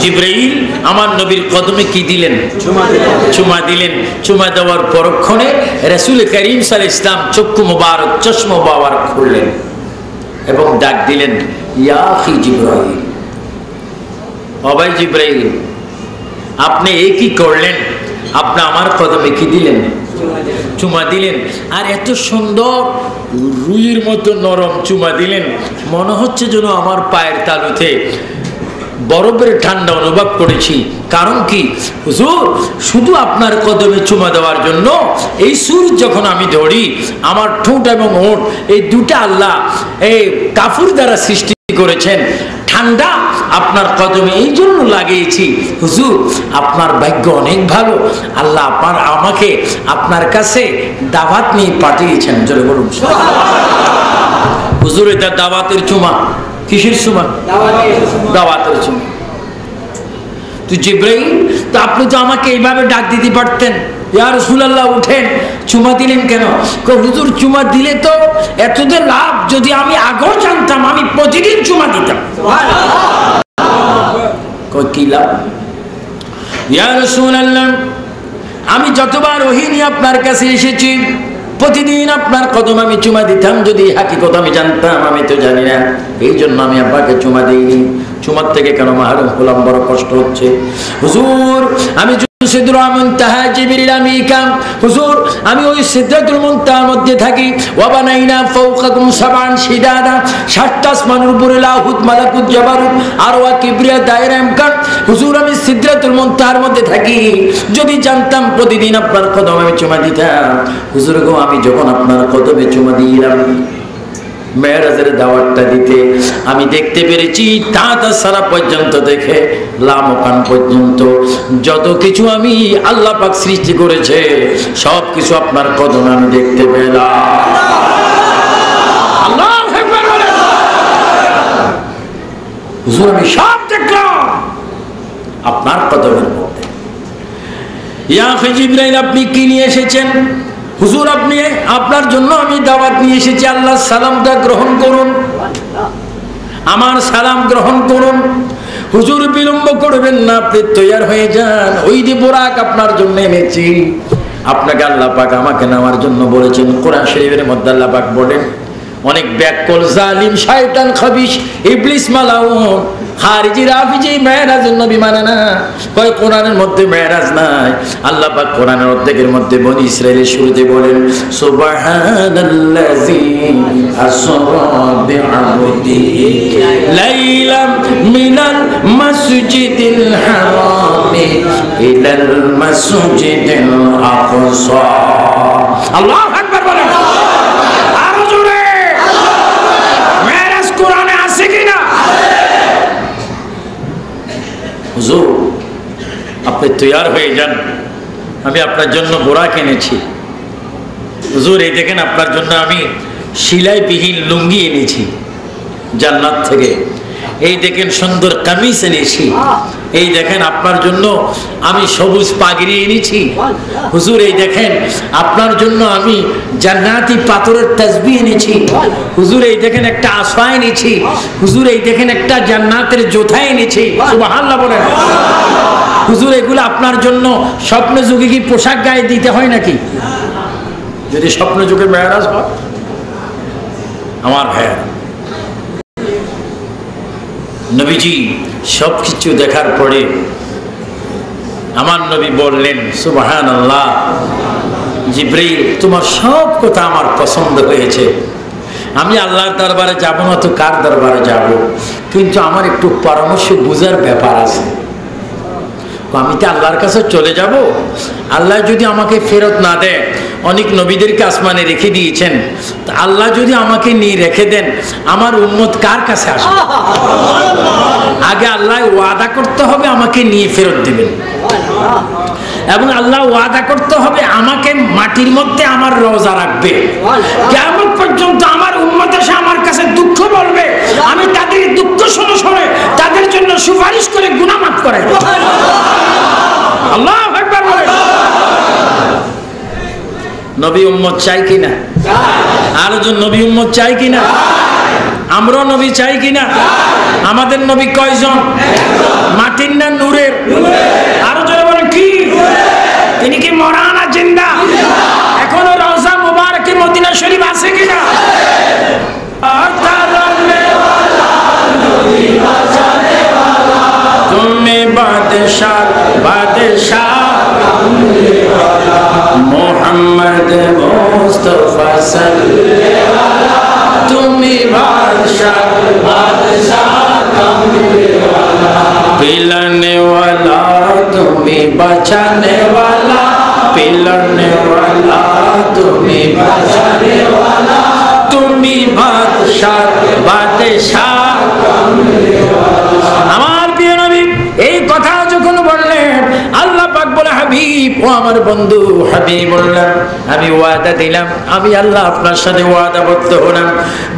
জিবরাইল আমার নবীর কদমে কি দিলেন? চুমা দিলেন। চুমা দেওয়ার পরক্ষণে রাসূল করিম সাল্লাল্লাহু আলাইহি ওয়াসাল্লাম চক্ষু মুবারক, চশমা মুবারক খুললেন এবং ডাক দিলেন, ইয়া আখি জিবরাইল, ও ভাই জিবরাইল, আপনি এই কি করলেন? আপনি আমার কদমে কি দিলেন? চুমা দিলেন। আর এত সুন্দর রুইয়ের মতো নরম চুমা দিলেন, মনে হচ্ছে যেন আমার পায়ের তালুতে বরফের ঠান্ডা অনুভব করেছি। কারণ কি হুজুর, শুধু আপনার কদমে চুমা দেওয়ার জন্য এই সুর যখন আমি ধরি, আমার ঠোঁট এবং ওঁট এই দুটা আল্লাহ এই কাফুর দ্বারা সৃষ্টি করেছেন। ঠান্ডা আপনার কদমে এই জন্য লাগিয়েছি। হুজুর, আপনার ভাগ্য অনেক ভালো, আল্লাহ আমাকে আপনার কাছে দাওয়াত নিয়ে পাঠিয়েছেন। জোরে বলুন হুজুর, এটা দাওয়াতের চুমা। কিসের চুমা? দাওয়াতের চুমা। তো জিবরাইল, তো আপনি তো আমাকে এইভাবে ডাক দিতে পারতেন, ইয়া রাসূলুল্লাহ উঠেন। চুমা দিলেন কেন? হুজুর, চুমা দিলে তো এতদের লাভ, যদি আমি আগেও জানতাম আমি প্রতিদিন চুমা দিতাম। কি লাভ? ইয়া রাসূলুল্লাহ, আমি যতবার ওহী নিয়ে আপনার কাছে এসেছি প্রতিদিন আপনার কদম আমি চুমা দিতাম। যদি হাকিকত আমি জানতাম, আমি তো জানি না, এই জন্য আমি আপনাকে চুমা দিইনি। চুমার থেকে কেন মাহরুম হলাম, বড় কষ্ট হচ্ছে। হুজুর, আমি সিদরাতুল মুনতাহা জিবরিল আমিকাম, হুজুর আমি ওই সিদরাতুল মুনতাহার মধ্যে থাকি। ওয়া বানাইনা ফাওকাকুম সাবান শিদাদা, 7টা আসমানের উপরে লাহুত মালাকুত জাবারুত আর ওয়া কিবরিয়া দায়রা ইমকান। হুজুর, আমি সিদরাতুল মুনতাহার মধ্যে থাকি। যদি জানতাম প্রতিদিন আপনার কদমে আমি চুমা দিতাম। হুজুর গো, আমি যখন আপনার কদমে চুমা দিলাম, মেরাজের দাওয়াতটা দিতে আমি দেখতে পেরেছি দাঁতা সারা পর্যন্ত দেখে লামকান পর্যন্ত যত কিছু আমি আল্লাহ পাক সৃষ্টি করেছে সব কিছু আপনার কদমে আমি দেখতে পেলাম। আল্লাহু আকবার বলেন। হুজুর, আমি সব দেখলাম আপনার কদমের মধ্যে। ইয়া জিবরাইল, আপনি কি নিয়ে এসেছেন? হুজুর, আপনি আপনার জন্য আমি দাওয়াত নিয়ে এসেছি, আল্লাহর সালামটা গ্রহণ করুন, আমার সালাম গ্রহণ করুন। হুজুর, বিলম্ব করবেন না, আপনি তৈয়ার হয়ে যান। ওই যে বোরাক আপনার জন্য এনেছি। আপনাকে আল্লাহ পাক আমাকে নেওয়ার জন্য বলেছেন। কোরআন শরীফের মধ্যে আল্লাহ পাক বলেন, অনেক ব্যাককল জালিম শয়তান খবিশ ইবলিস মালাউন খারিজি রাফিজি মেরাজের নবী মানে না, কয় কোরআনের মধ্যে মেরাজ নাই। আল্লাহ পাক কোরআনের অর্ধেকের মধ্যে বনি ইসরাঈলের শুরুতে বলেন, সুবহানাল্লাযী আসরা বিআবদিহি লাইলাম মিনাল মাসজিদিল হারামি ইলাল মাসজিদিল আকসা। আল্লাহু আকবার বলেন। আরো জোরে। মেরাজ কোরআনে আছে কিনা? হুজুর, আপনি তৈয়ার হয়ে যান, আমি আপনার জন্য বোরাক এনেছি। হুজুর, এই দেখেন আপনার জন্য আমি সেলাইবিহীন লুঙ্গি এনেছি জান্নাত থেকে। এই দেখেন সুন্দর কামিজ এনেছি। এই দেখেন আপনার জন্য আমি সবুজ পাগড়ি এনেছি। হুজুর, এই দেখেন আপনার জন্য আমি জান্নাতি পাথরের তাসবিহ এনেছি। হুজুর, এই দেখেন একটা আসা এনেছি। হুজুর, এই দেখেন একটা জান্নাতের জোথা এনেছি। সুবহানাল্লাহ বলেন। হুজুর, এগুলো আপনার জন্য স্বপ্ন যুগে কি পোশাক গায়ে দিতে হয় নাকি? যদি স্বপ্ন যুগে মেরাজ হয়, আমার ভাইয়া নবীজি সবকিছু দেখার পরে আমার নবী বললেন, সুবহানাল্লাহ, জিবরাইল, তোমার সব কথা আমার পছন্দ হয়েছে। আমি আল্লাহর দরবারে যাব না তো কার দরবারে যাব? কিন্তু আমার একটু পরামর্শ বুঝার ব্যাপার আছে। আমি তো আল্লাহর কাছে চলে যাব, আল্লাহ যদি আমাকে ফেরত না দেয়, অনেক নবীদেরকে আসমানে রেখে দিয়েছেন, আল্লাহ যদি আমাকে নিয়ে রেখে দেন, আমার উম্মত কার কাছে আসবে? আগে আল্লাহ ওয়াদা করতে হবে আমাকে নিয়ে ফেরত দিবেন, এবং আল্লাহ ওয়াদা করতে হবে আমাকে মাটির মধ্যে আমার রওজা রাখবে। কিয়ামত পর্যন্ত আমার উম্মত এসে আমার কাছে দুঃখ বলবে, আমি তাদের দুঃখ শুনে শুনে তাদের জন্য সুপারিশ করে গুনাহ মাফ করাই দেব। আল্লাহু আকবার বলেন। নবী উম্মত চাই কিনা? আরো জন নবী উম্মত চাই কিনা? আমরা নবী চাই কিনা? আমাদের নবী কয়জন? মাটির না বাদশাহ বাদশাহ মোহাম্মদ মুস্তাফা সাল্লাল্লাহু তুমি বাদশাহ বাদশাহ पिलाने वाला तुम्हें बचाने वाला पिलाने वाला तुम्हें बचाने वाला तुम्हें बादशाह बादशाह আমার প্রিয় নবী এই কথা যখন বললেন আল্লাহ পাক বলে হাবিব ও আমার বন্ধু হাবিব বললেন আমি ওয়াদা দিলাম আমি আল্লাহ আপনার সাথে ওয়াদাবদ্ধ হলাম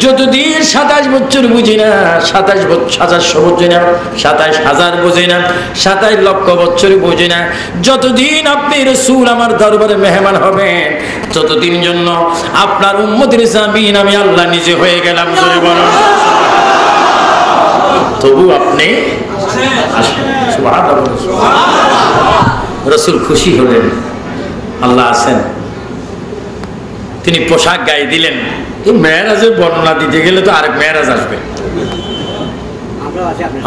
যতদিন 27 বছর বুঝি না 27 বুঝি না 27,000 বুঝি না 27 লক্ষ বছর বুঝি না যতদিন আপনি রাসূল আমার দরবারে মেহমান হবেন ততদিন জন্য আপনার উম্মতের জামিন আমি আল্লাহ নিজে হয়ে গেলাম জোরে বলুন তবু আপনি রাসূল খুশি হলেন আল্লাহ আছেন তিনি পোশাক গায়ে দিলেন এই মেরাজের বর্ণনা দিতে গেলে তো আরেক মেরাজ আসবে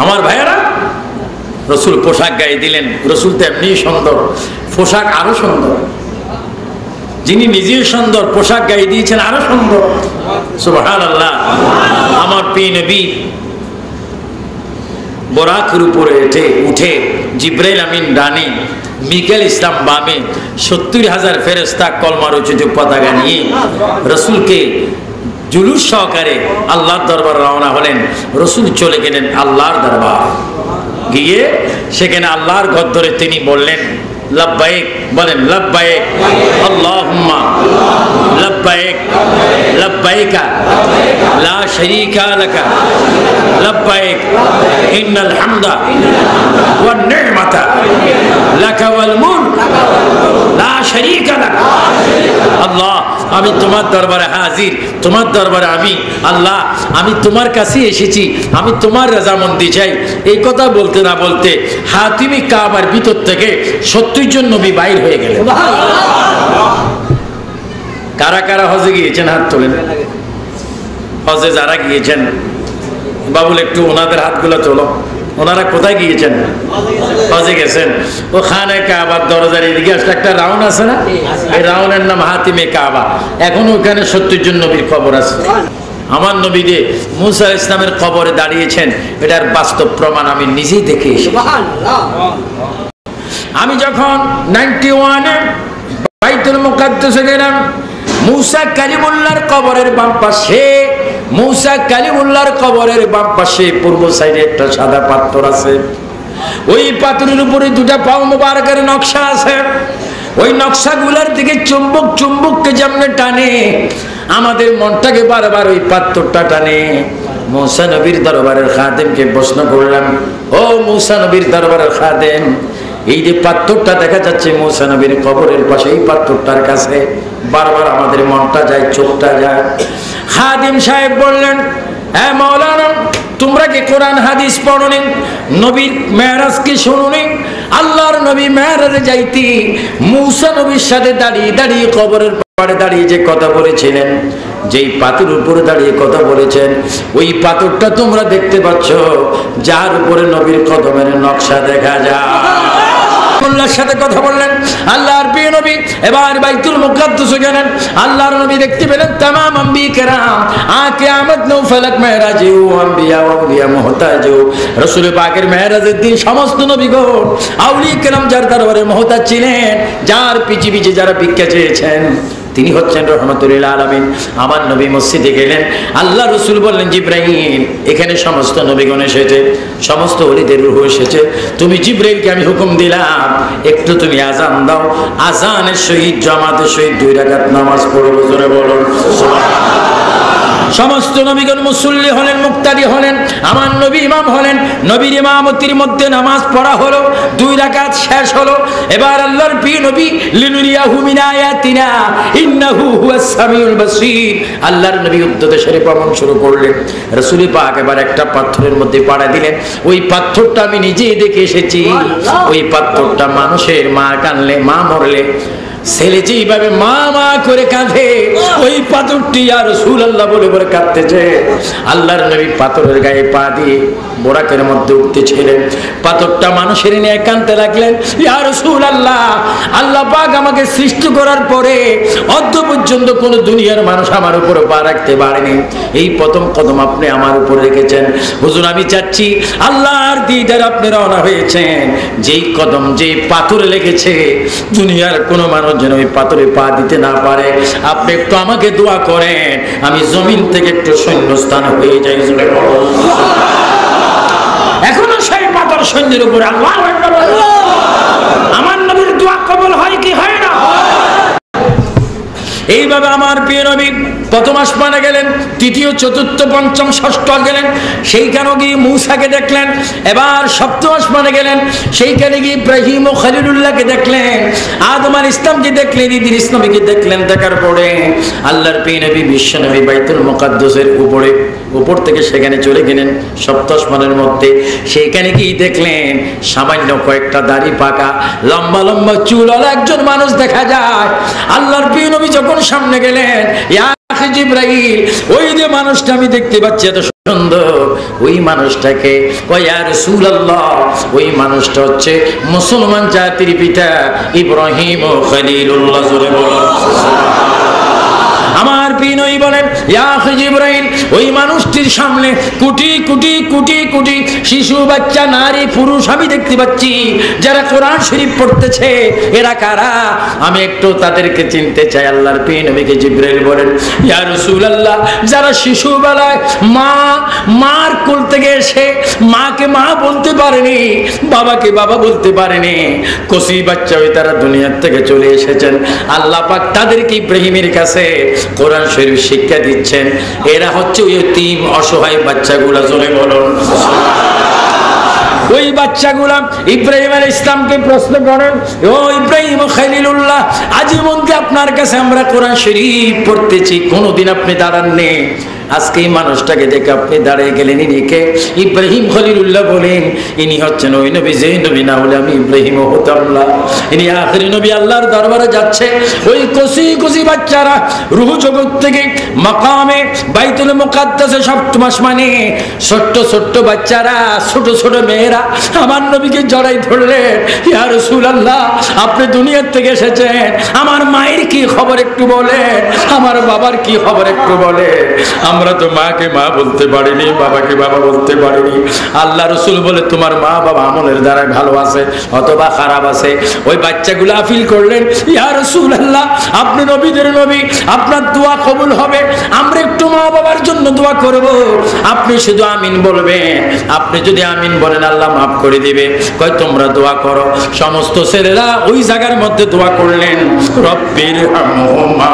আমার ভাইয়েরা রাসূল পোশাক গায়ে দিলেন রাসূল তো এমনি সুন্দর পোশাক আরো সুন্দর যিনি নিজেই সুন্দর পোশাক গায়ে দিয়েছেন আরো সুন্দর সুবহানাল্লাহ আমার প্রিয় নবী বরাকের উপরে উঠে জিব্রাইল আমিন ডানে মিকাইল ইসলাম বামে 70,000 ফেরেশতা কলমার উঁচুতে পতাকা নিয়ে রাসূলকে জুলুস সহকারে আল্লাহর দরবার রওনা হলেন রাসূল চলে গেলেন আল্লাহর দরবার গিয়ে সেখানে আল্লাহর ঘর ধরে তিনি বললেন লব্বাইক বলেন লব্বাইক আল্লাহুম্মা লব্বাইক লব্বাইকা লা শারীকা লাকা লব্বাইক ইন্নাল হামদা ওয়ান নি'মাতা লাকা ওয়াল মুলক লা শারীকা লাক আল্লাহ আমি তোমার দরবারে হাজির তোমার দরবারে আমি আল্লাহ আমি তোমার কাছে এসেছি আমি তোমার রাজামন্দি চাই এই কথা বলতে না বলতে হাতিমি কাবার ভিতর থেকে 70 জন নবী বাইর হয়ে গেলেন কারা কারা হজে গিয়েছেন হাত তোলেন হজে যারা গিয়েছেন বাবুল একটু ওনাদের হাতগুলো তোলো ওনারা কোথায় গিয়েছেন হজে গেছেন ও খানে কাবার দরজার এদিকে আসলে একটা রাউন্ড আছে না এই রাউন্ডের নাম হাতিমে কাবা এখন ওখানে 70 জন নবীর খবর আছে আমার নবী যে মুসা ইসলামের কবরে দাঁড়িয়েছেন এটার বাস্তব প্রমাণ আমি নিজেই দেখে এসেছি আমি যখন 91-এ বাইতুল মুকাদ্দাসে গেলাম মুসা কালিমুল্লাহর কবরের বাম পাশে মুসা কালিমুল্লাহর কবরের বাম পাশে পূর্ব সাইডে একটা সাদা পাথর আছে ওই পাথরের উপরে দুটো পাও মোবারকের নকশা আছে ওই নকশাগুলোর দিকে চুম্বককে যেমন টানে আমাদের মনটাকে বারবার ওই পাথরটা টানে মুসা নবীর দরবারের খাদেমকে প্রশ্ন করলাম ও মুসা নবীর দরবারের খাদেম এই যে পাথরটা দেখা যাচ্ছে মুসা নবীর কবরের পাশে এই পাথরটার কাছে বারবার আমাদের মনটা যায় চোখটা যায় খাদেম সাহেব বললেন হ্যাঁ মাওলানা তোমরা কি কোরআন হাদিস পড়োনি নবীর মেরাজ কি শুনোনি আল্লাহর নবী মেরাজে যাইতি মুসা নবীর সাথে দাঁড়িয়ে কবরের পাড়ে দাঁড়িয়ে যে কথা বলেছিলেন যেই পাথরের উপরে দাঁড়িয়ে কথা বলেছেন ওই পাথরটা তোমরা দেখতে পাচ্ছ যার উপরে নবীর কদমের নকশা দেখা যায় আল্লাহর সাথে কথা বললেন আল্লাহর প্রিয় নবী এবার বাইতুল মুকাদ্দাসে গেলেন আল্লাহর নবী দেখতে পেলেন तमाम আম্বিয়া کرام কিয়ামত নৌ ফলক মেরাজে ও আম্বিয়া ও আউলিয়া মুহতাজে রাসূল পাকের মেরাজের দিন সমস্ত নবীগণ আউলিয়া کرام যার দরবারে মুহতাজ ছিলেন যার পিছে পিছে যারা ভিক্ষা চেয়েছেন তিনি হচ্ছেন রহমাতুল আলামিন আমার নবী মসজিদে গেলেন আল্লাহ রাসূল বললেন জিবরাইল এখানে সমস্ত নবীগণ এসেছে সমস্ত ওলিদের রূহ এসেছে তুমি জিবরাইলকে আমি হুকুম দিলাম একটু তুমি আযান দাও আযানের সহিত জামাতের সহিত 2 রাকাত নামাজ পড়ো জোরে বলুন সুবহানাল্লাহ সমস্ত নবীগণ মুসল্লি হলেন মুক্তাদি হলেন আমার নবী ইমাম হলেন নবীর ইমামতির মধ্যে নামাজ পড়া হলো 2 রাকাত শেষ হলো এবার আল্লাহর প্রিয় নবী লিনুরিয়াহু মিন আয়াতিনা ইন্নাহু হুয়াস সামিউল বাসীর আল্লাহর নবী উদ্দেশ্যে প্রমাণ শুরু করলেন রাসূল পাক এবার একটা পাথরের মধ্যে পাড়া দিলেন ওই পাথরটা আমি নিজেই দেখে এসেছি ওই পাথরটা মানুষের মা কানলে মা মরলে ছেলে যেইভাবে মা মা করে কাঁদে, ওই পাথরটি ইয়া রাসূলুল্লাহ বলে বলে কাঁদতেছে। আল্লাহর নবী পাথরের গায়ে পা দিয়ে বোরাকের মধ্যে উঠতেছিলেন, পাথরটা মানুষের নিয়ে কাঁদতে লাগলেন, ইয়া রাসূলুল্লাহ, আল্লাহ পাক আমাকে সৃষ্টি করার পরে অদ্য পর্যন্ত কোন দুনিয়ার মানুষ আমার উপরে পা রাখতে পারেনি, এই প্রথম কদম আপনি আমার উপর রেখেছেন। হুজুর, আমি চাচ্ছি আল্লাহর দিদার আপনি রওনা হয়েছেন, যেই কদম যেই পাথরে লেগেছে দুনিয়ার কোনো মানুষ যেন ওই পাথরে পা দিতে না পারে, আপনি একটু আমাকে দোয়া করেন, আমি জমিন থেকে একটু শূন্যস্থান হয়ে যাই। এখনো সেই পাথর সৈন্যের উপরে আল্লাহু আকবার। আমার নবীর দোয়া কবুল হয় কি হয় না? এইভাবে আমার প্রিয় নবী প্রথম আসমানে গেলেন, তৃতীয় চতুর্থ পঞ্চম ষষ্ঠ গেলেন, সেইখানে গিয়ে মূসাকে দেখলেন। এবার সপ্তম আসমানে গেলেন, সেইখানে গিয়ে ইব্রাহিম ও খলিলুল্লাহকে দেখলেন, আদম আলাইহিস সালামকে দেখলেন, ইদ্রিস নবীকে দেখলেন। দেখার পরে আল্লাহর প্রিয় নবী বিশ্ব নবী বাইতুল মুকাদ্দাসের উপর থেকে সেখানে চলে গেলেন সপ্ত আসমানের মধ্যে। সেইখানে গিয়ে দেখলেন সামান্য কয়েকটা দাড়ি পাকা লম্বা লম্বা চুলওয়ালা একজন মানুষ দেখা যায়। আল্লাহর প্রিয় নবী যখন সামনে গেলেন, ইয়া জিবরাইল, ওই যে মানুষটা আমি দেখতে পাচ্ছি এত সুন্দর, ওই মানুষটাকে ইয়া রাসূলুল্লাহ, ওই মানুষটা হচ্ছে মুসলমান জাতির পিতা ইব্রাহিম ও খলিলুল্লাহ। জোরে বলো আমার প্রিয় নবী বলেন, ইয়া জিবরাইল, ওই মানুষটির সামনে কোটি কোটি কোটি কোটি শিশু বাচ্চা নারী পুরুষ আমি দেখতে পাচ্ছি, যারা কোরআন শরীফ পড়তেছে। এরা কারা? আমি একটু তাদেরকে চিনতে চাই। আল্লাহর প্রিয় নবীকে জিবরাইল বলেন, ইয়া রাসূলুল্লাহ, যারা শিশুবেলায় মার কোল থেকে এসে মাকে মা বলতে পারেনি, বাবাকে বাবা বলতে পারেনি, কচি বাচ্চা হয়ে তারা দুনিয়ার থেকে চলে এসেছেন। আল্লাহ পাক তাদেরকে ইব্রাহিমের কাছে কোরআন শরীফ শিক্ষা দিচ্ছেন। এরা হচ্ছে ওই ইতিম অসহায় বাচ্চাগুলা। জোরে বলুন। ওই বাচ্চাগুলা ইব্রাহিম আলাইহিস সালামকে প্রশ্ন করেন, ও ইব্রাহিম খলিলুল্লাহ, আজীবন যে আপনার কাছে আমরা কোরআন শরীফ পড়তেছি, কোনোদিন আপনি দাঁড়াননি, আজকে এই মানুষটাকে দেখে আপনি দাঁড়িয়ে গেলেন, ইনিকে? ইব্রাহিম খলিলুল্লাহ বলেন, ইনি হচ্ছেন ওই নবী, যে নবী না হলে আমি ইব্রাহিম হতাম না। ইনি আখেরি নবী, আল্লাহর দরবারে যাচ্ছে। ওই কচি কচি বাচ্চারা রূহ জগৎ থেকে মাকামে বাইতুল মুকাদ্দাসে সপ্তম আসমানে ছোট্ট ছোট্ট বাচ্চারা, ছোট ছোট মেয়েরা আমার নবীকে জড়াই ধরলেন, ইয়া রাসূলুল্লাহ, আপনি দুনিয়ার থেকে এসেছেন, আমার মায়ের কি খবর একটু বলেন, আমার বাবার কি খবর একটু বলেন। আমরা তো মাকে মা বলতে পারিনি, বাবাকে বাবা বলতে পারিনি। আল্লাহ রাসূল বলে, তোমার মা বাবা আমলের দ্বারা ভালো আছে অথবা খারাপ আছে। ওই বাচ্চাগুলো আপিল করলেন, ইয়া রাসূলুল্লাহ, আপনি নবীদের নবী, আপনার দোয়া কবুল হবে, আমরা একটু মা বাবার জন্য দোয়া করব, আপনি শুধু আমিন বলবেন। আপনি যদি আমিন বলেন আল্লাহ মাফ করে দিবে। কয় তোমরা দোয়া করো। সমস্ত ছেলেরা ওই জায়গার মধ্যে দোয়া করলেন, রব্বির হামহুমা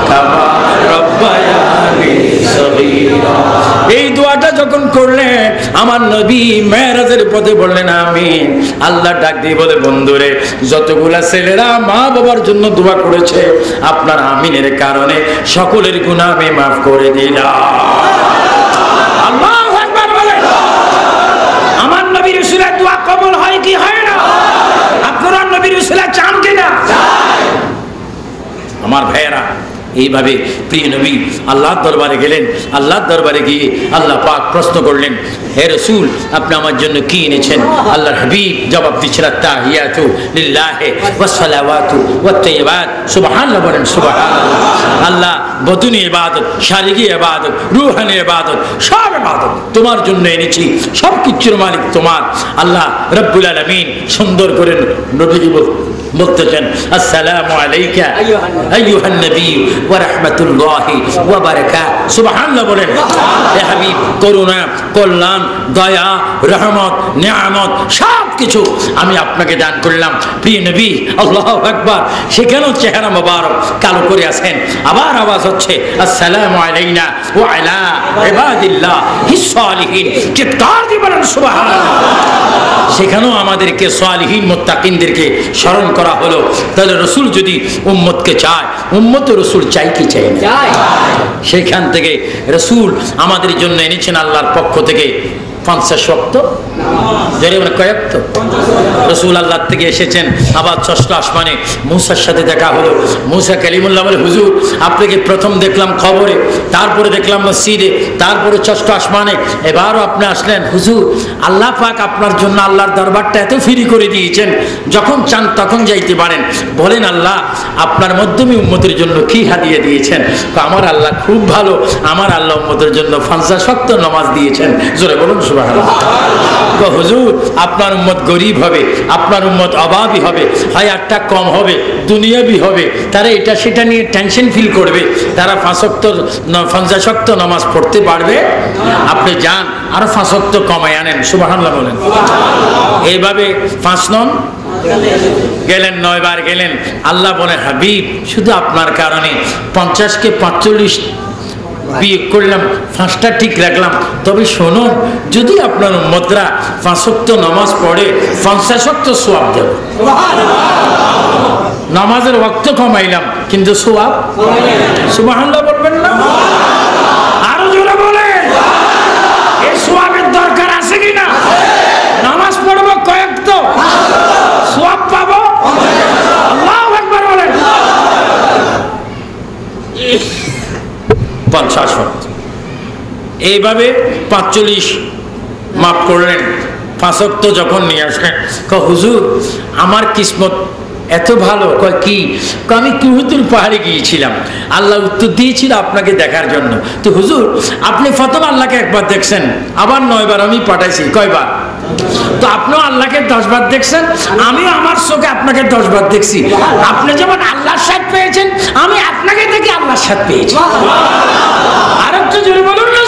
কামা রব্বায়ানি সগীরা। এই দোয়াটা যখন করলেন, আমার নবী মেরাজের পথে বললেন আমিন। আল্লাহ ডাক দিয়ে বলে, বন্ধুরে, যতগুলা ছেলেরা মা বাবার জন্য দোয়া করেছে, আপনার আমিনের কারণে সকলের গুনাহ আমি মাফ করে দিলাম। আল্লাহু আকবার বলেন। আমার নবীর উসিলায় দোয়া কবুল হয় কি হয় না? আপনারা নবীর উসিলায় চান কিনা? আমার ভাইয়েরা, এইভাবে প্রিয় নবী আল্লাহর দরবারে গেলেন। আল্লাহর দরবারে গিয়ে আল্লাহ পাক প্রশ্ন করলেন, হে রাসূল, আপনি আমার জন্য কি এনেছেন? আল্লাহর হাবিব জবাব দিচ্ছেন, তাহিয়াতু লিল্লাহি ওয়াস সালাওয়াতু ওয়াত তাইয়্যিবাত। সুবহানাল্লাহ বলেন, সুবহানাল্লাহ। আল্লাহ বদনি ইবাদত, শারীরিক ইবাদত, রূহানি ইবাদত, সব ইবাদত তোমার জন্য এনেছি, সব কিছুর মালিক তোমার আল্লাহ রব্বুল আলামিন। সুন্দর করে নবীজি বলতেছেন, আসসালামু আলাইকা আইয়ুহান নবী ওয়া রাহমাতুল্লাহি ওয়া বারাকাতুহু। সুবহানাল্লাহ বলেন। হে হাবিব, করুণা, কল্যাণ, দয়া, রহমত, নিয়ামত সব কিছু আমি আপনাকে দান করলাম। প্রিয় নবী, আল্লাহু আকবার। সেখানেও চেহারা মোবারক কালো করে আছেন। আবার আওয়াজ হচ্ছে, আসসালামু আলাইনা ওয়া আলা ইবাদিল্লাহিস সালিহিন। চিৎকার দিয়ে বলেন সুবহানাল্লাহ। সেখানেও আমাদেরকে সালিহিন মুত্তাকিনদেরকে স্মরণ করা হলো। তাহলে রাসূল যদি উম্মতকে চায়, উম্মত রাসূল চাই কি চাই না? সেখান থেকে রাসূল আমাদের জন্য এনেছেন আল্লাহর পক্ষ থেকে 50 ওয়াক্ত জোরে বলে কয়েক তো। রসুল আল্লাহ থেকে এসেছেন, আবার ষষ্ঠ আসমানে মূসার সাথে দেখা হলো। মূসা কালিমুল্লাহ বলে, হুজুর আপনাকে প্রথম দেখলাম কবরে, তারপরে দেখলাম মসজিদে, তারপরে ষষ্ঠ আসমানে, এবারও আপনি আসলেন। হুজুর আল্লাহ পাক আপনার জন্য আল্লাহর দরবারটা এত ফ্রি করে দিয়েছেন, যখন চান তখন যাইতে পারেন। বলেন আল্লাহ আপনার মাধ্যমে উম্মতের জন্য কি হাদিয়া দিয়েছেন? আমার আল্লাহ খুব ভালো, আমার আল্লাহ উম্মতের জন্য 50 ওয়াক্ত নামাজ দিয়েছেন। জোরে বলুন সুবহানাল্লাহ। হুজুর আপনার উম্মত গরিব হবে, আপনার উম্মত অভাবী হবে, হায়াতটা কম হবে, দুনিয়াবি হবে, তারা এটা সেটা নিয়ে টেনশন ফিল করবে, তারা 50 ওয়াক্ত নামাজ পড়তে পারবে। আপনি যান আরো 5 ওয়াক্ত কমায় আনেন। সুবহানাল্লাহ বলেন। এইভাবে 5 নন গেলেন, 9 বার গেলেন। আল্লাহ বলে, হাবিব শুধু আপনার কারণে 50কে 45 বিয়ে করলাম, 5টা ঠিক রাখলাম। তবে শুনুন, যদি আপনার উম্মতরা 5 ওয়াক্ত নামাজ পড়ে 50 ওয়াক্ত সওয়াব দেব। নামাজের ওয়াক্ত কমাইলাম কিন্তু সওয়াব। সুবহানাল্লাহ বলবেন না? আরো জোরে বলেন। এই সওয়াবের দরকার আছে কিনা? নামাজ পড়বো কয়েক তো, সওয়াব পাবো। আল্লাহু আকবার বলেন। 50 ওয়াক্ত এইভাবে 45 মাফ করলেন। 5 ওয়াক্ত যখন নিয়ে আসলেন, হুজুর আমার কিসমত এত ভালো। কয় কি? আমি কুহুতুল পাহাড়ে গিয়েছিলাম, আল্লাহ উত্তর দিয়েছিল আপনাকে দেখার জন্য। তো হুজুর আপনি প্রথম আল্লাহকে একবার দেখছেন, আবার 9 বার আমি পাঠাইছি। কয়বার? তো আপনিও আল্লাহকে 10 বার দেখছেন, আমিও আমার চোখে আপনাকে 10 বার দেখছি। আপনি যেমন আল্লাহর সাথ পেয়েছেন, আমি আপনাকে দেখে আল্লাহর সাথ পেয়েছি। আর একটু জোরে বলুন না।